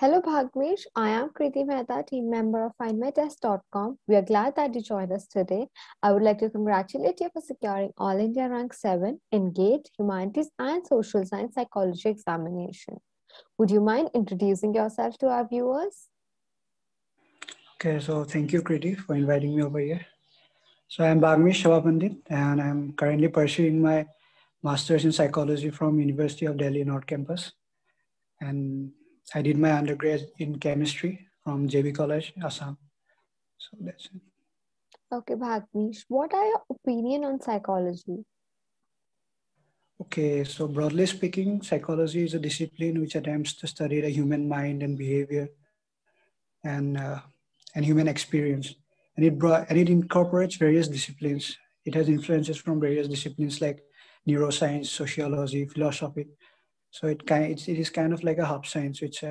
Hello Bagmish, I am Kriti Mehta, team member of Findmytest.com. We are glad that you joined us today. I would like to congratulate you for securing All India Rank 7 in GATE, Humanities and Social Science Psychology examination. Would you mind introducing yourself to our viewers? Okay, so thank you, Kriti, for inviting me over here. So I'm Bagmish and I'm currently pursuing my master's in psychology from University of Delhi North Campus. And I did my undergrad in chemistry from JB College, Assam. So that's it. Okay, Bagmish, what are your opinion on psychology? Okay, so broadly speaking, psychology is a discipline which attempts to study the human mind and behavior and, uh, and human experience. And it incorporates various disciplines. It has influences from various disciplines like neuroscience, sociology, philosophy. So it is kind of like a hub science, which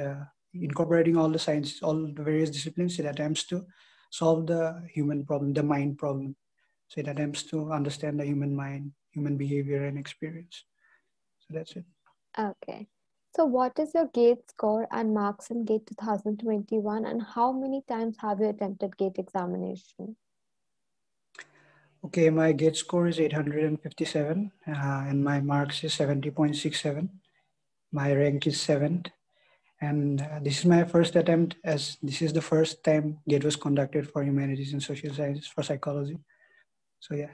incorporating all the science, all the various disciplines. It attempts to solve the human problem, the mind problem. So it attempts to understand the human mind, human behavior, and experience. So that's it. Okay. So what is your GATE score and marks in GATE 2021 and how many times have you attempted GATE examination? Okay, my GATE score is 857, and my marks is 70.67. My rank is 7th. And this is my first attempt, as this is the first time GATE was conducted for humanities and social sciences for psychology. So yeah.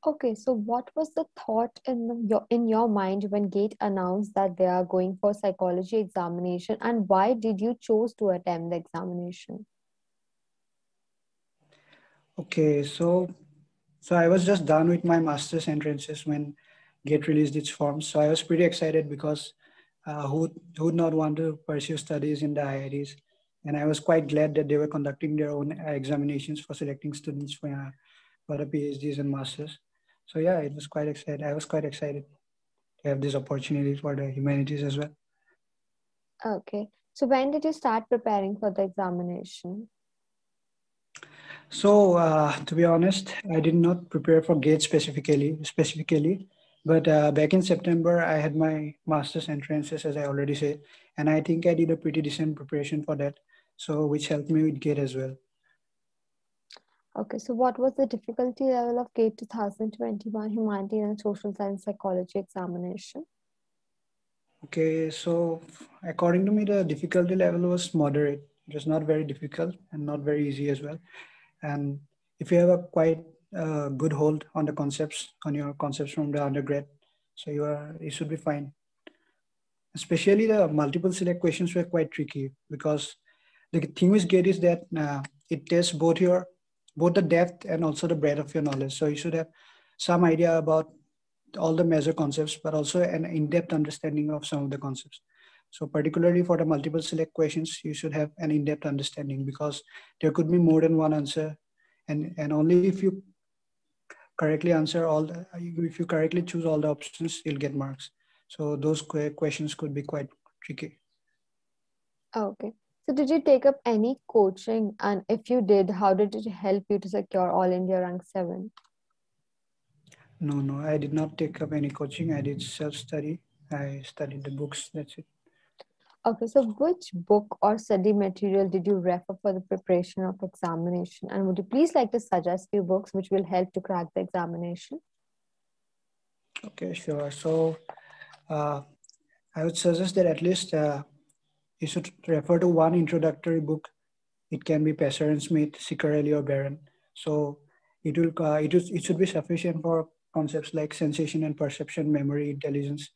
Okay, so what was the thought in your mind when GATE announced that they are going for psychology examination, and why did you choose to attempt the examination? Okay, so I was just done with my master's entrances when GATE released its forms. So I was pretty excited because who would not want to pursue studies in the IITs? And I was quite glad that they were conducting their own examinations for selecting students for the PhDs and masters. So yeah, it was quite excited. I was quite excited to have this opportunity for the humanities as well. Okay, so when did you start preparing for the examination? So to be honest, I did not prepare for GATE specifically, but back in September, I had my master's entrances, as I already said, and I think I did a pretty decent preparation for that, so which helped me with GATE as well. Okay, so what was the difficulty level of GATE 2021 Humanity and Social Science Psychology examination? Okay, so according to me, the difficulty level was moderate. It was not very difficult and not very easy as well. And if you have a quite good hold on the concepts, on your concepts from the undergrad, so you should be fine. Especially the multiple select questions were quite tricky because the thing with GATE is that it tests both the depth and also the breadth of your knowledge. So you should have some idea about all the major concepts, but also an in-depth understanding of some of the concepts. So particularly for the multiple select questions, you should have an in-depth understanding because there could be more than one answer, and only if you correctly answer if you correctly choose all the options, you'll get marks. So those questions could be quite tricky. Okay, so did you take up any coaching, and if you did, how did it help you to secure All India Rank 7? No, I did not take up any coaching. I did self-study. I studied the books. That's it. Okay, so which book or study material did you refer for the preparation of examination? And would you please like to suggest few books which will help to crack the examination? Okay, sure. So uh, I would suggest that at least you should refer to one introductory book. It can be Pesser and Smith, Ciccarelli, or Barron. So it should be sufficient for concepts like sensation and perception, memory, intelligence.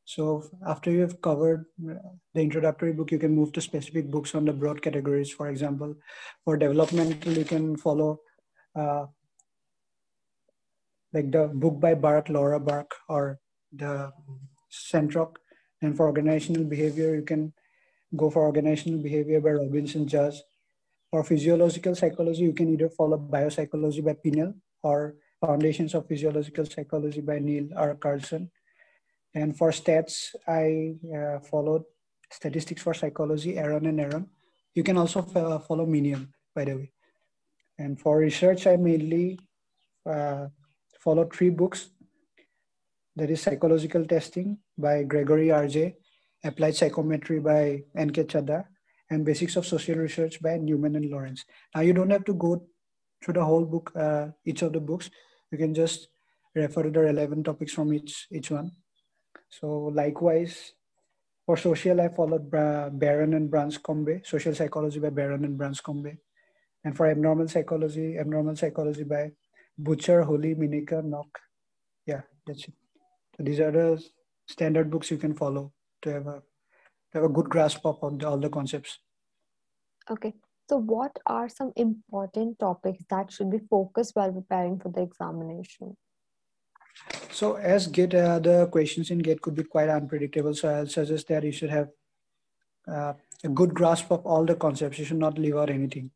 So after you have covered the introductory book, you can move to specific books on the broad categories. For example, for developmental, you can follow uh, like the book by Laura Bark, or the Centrock. And for organizational behavior, you can go for organizational behavior by Robinson Judge. For physiological psychology, you can either follow biopsychology by Pinel or Foundations of Physiological Psychology by Neil R. Carlson. And for stats, I followed Statistics for Psychology, Aaron and Aaron. You can also follow Minium, by the way. And for research, I mainly uh, follow 3 books. That is Psychological Testing by Gregory R.J., Applied Psychometry by N.K. Chadha, and Basics of Social Research by Newman and Lawrence. Now you don't have to go through the whole book, each of the books. You can just refer to the relevant topics from each one. So likewise, for social, I followed Barron and Branscombe, Social Psychology by Barron and Branscombe. And for abnormal psychology by Butcher, Holy, Minica, Knock. Yeah, that's it. So these are the standard books you can follow to have a good grasp of all the concepts. Okay. So what are some important topics that should be focused while preparing for the examination? So as GATE, the questions in GATE could be quite unpredictable. So I'll suggest that you should have a good grasp of all the concepts. You should not leave out anything.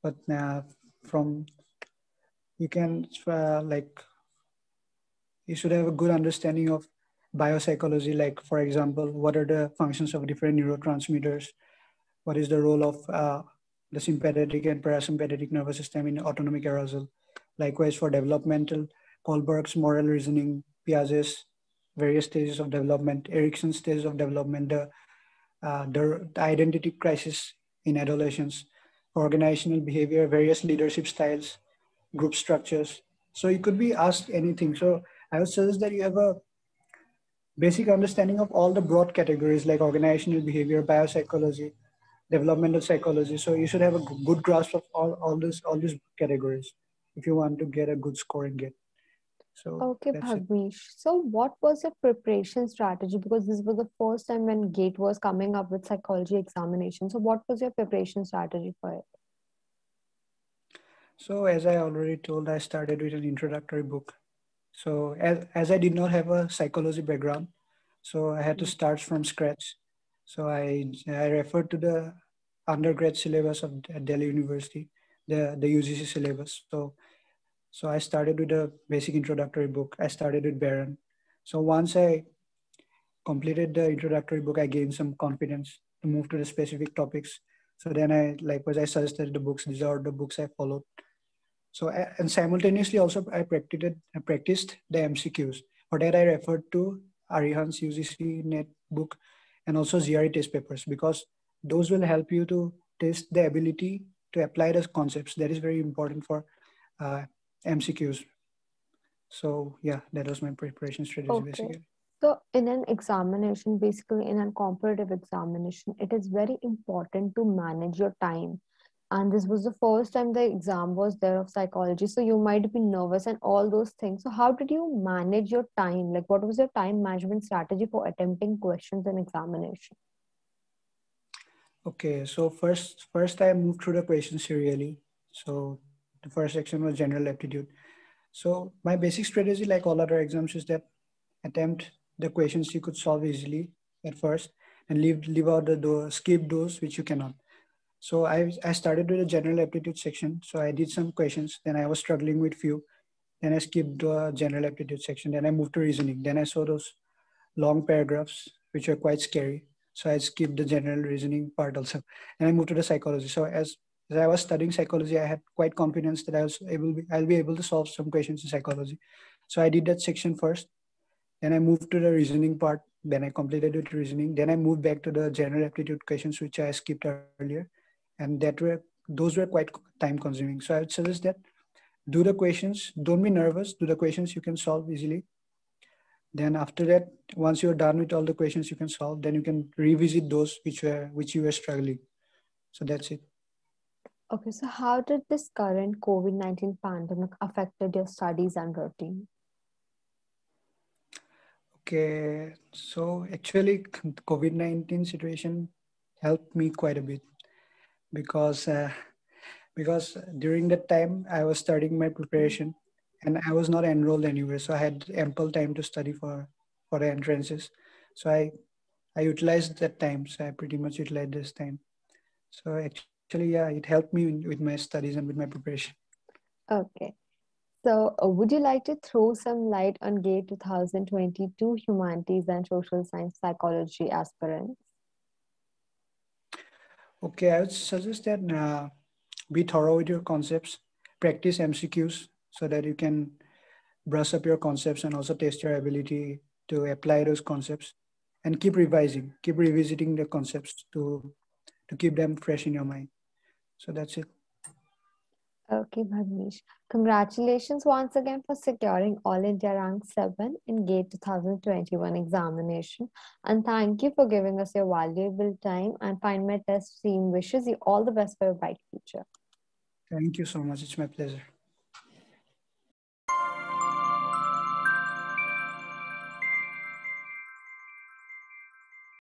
But from you can you should have a good understanding of biopsychology. Like for example, what are the functions of different neurotransmitters? What is the role of the sympathetic and parasympathetic nervous system in autonomic arousal? Likewise, for developmental, Kohlberg's moral reasoning, Piaget's various stages of development, Erickson's stages of development, the identity crisis in adolescence, organizational behavior, various leadership styles, group structures. So you could be asked anything. So I would suggest that you have a basic understanding of all the broad categories like organizational behavior, biopsychology, developmental psychology. So you should have a good grasp of all these categories if you want to get a good score in GATE. So Okay, that's it. Bhagmish. So what was your preparation strategy? Because this was the first time when GATE was coming up with psychology examination. So what was your preparation strategy for it? So as I already told, I started with an introductory book. So as I did not have a psychology background, so I had to start from scratch. So I referred to the undergrad syllabus of Delhi University, the UGC syllabus. So I started with a basic introductory book. I started with Barron. So once I completed the introductory book, I gained some confidence to move to the specific topics. So then I suggested the books. These are the books I followed. So and simultaneously also I practiced the MCQs. For that I referred to Arihan's UGC net book and also GRE test papers because those will help you to test the ability to apply the concepts. That is very important for uh, MCQs. So yeah, that was my preparation strategy Okay. basically. So in an examination, basically in a comparative examination, it is very important to manage your time. And this was the first time the exam was there of psychology. So you might be nervous and all those things. So how did you manage your time? Like what was your time management strategy for attempting questions in examination? Okay, so first I moved through the questions serially. So the first section was general aptitude. So my basic strategy, like all other exams, is that attempt the questions you could solve easily at first and leave out skip those which you cannot. So I started with a general aptitude section. So I did some questions. Then I was struggling with few. Then I skipped the general aptitude section. Then I moved to reasoning. Then I saw those long paragraphs which were quite scary. So I skipped the general reasoning part also. And I moved to the psychology. So as I was studying psychology, I had quite confidence that I'll be able to solve some questions in psychology. So I did that section first. Then I moved to the reasoning part. Then I completed with reasoning. Then I moved back to the general aptitude questions, which I skipped earlier. And those were quite time consuming. So I would suggest that do the questions. Don't be nervous. Do the questions you can solve easily. Then after that, once you're done with all the questions you can solve, then you can revisit those which you were struggling. So that's it. Okay, so how did this current COVID-19 pandemic affected your studies and routine? Okay. So actually, COVID-19 situation helped me quite a bit because during that time I was starting my preparation and I was not enrolled anywhere, so I had ample time to study for the entrances. So I utilized that time. So I pretty much utilized this time. So actually, yeah, it helped me with my studies and with my preparation. Okay. So, would you like to throw some light on GATE 2022 Humanities and Social Science Psychology aspirants? Okay, I would suggest that be thorough with your concepts, practice MCQs so that you can brush up your concepts and also test your ability to apply those concepts, and keep revising, keep revisiting the concepts to to keep them fresh in your mind. So that's it. Okay, Bagmish. Congratulations once again for securing All India Rank 7 in GATE 2021 examination. And thank you for giving us your valuable time. And Find My Test team wishes you all the best for your bright future. Thank you so much. It's my pleasure.